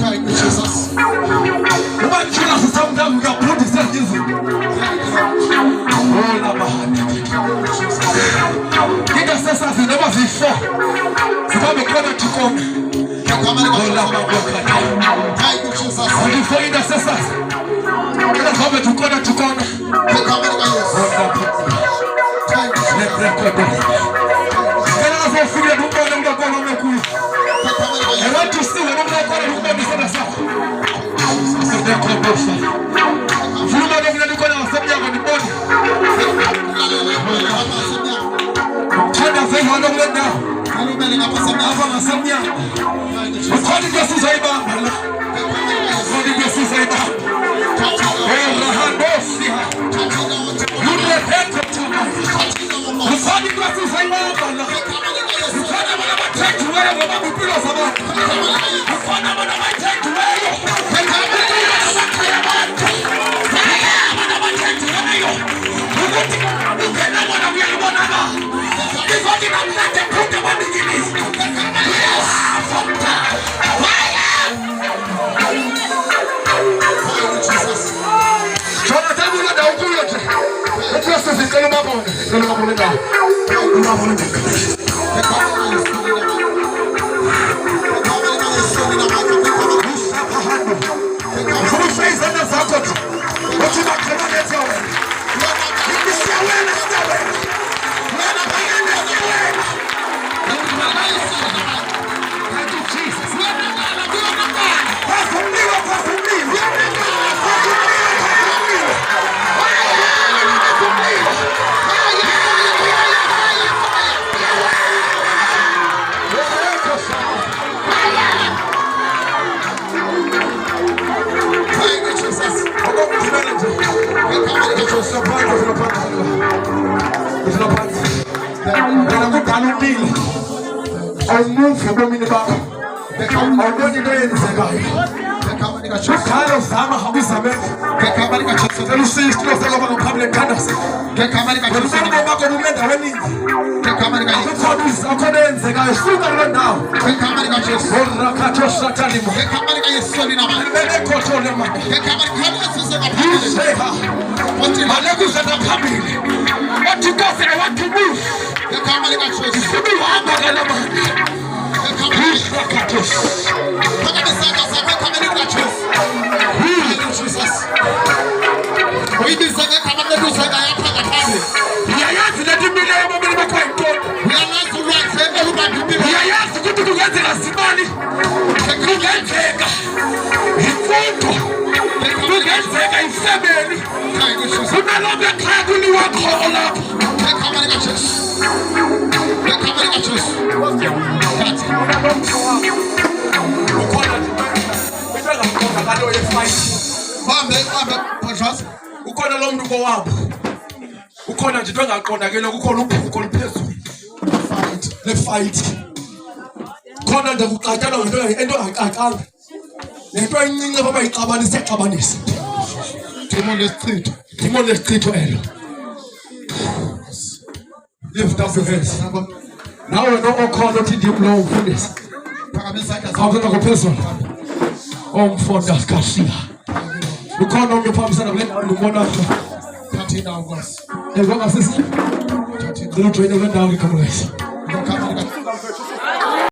Thank you, Jesus. I want to see when I'm not going to do this. Lift up your hands. Now we don't call it deep low for this. I'm going to go person. For that cassia. We call on your palms and let on the one after. 13 hours. And what was this? Don't train the down the communist.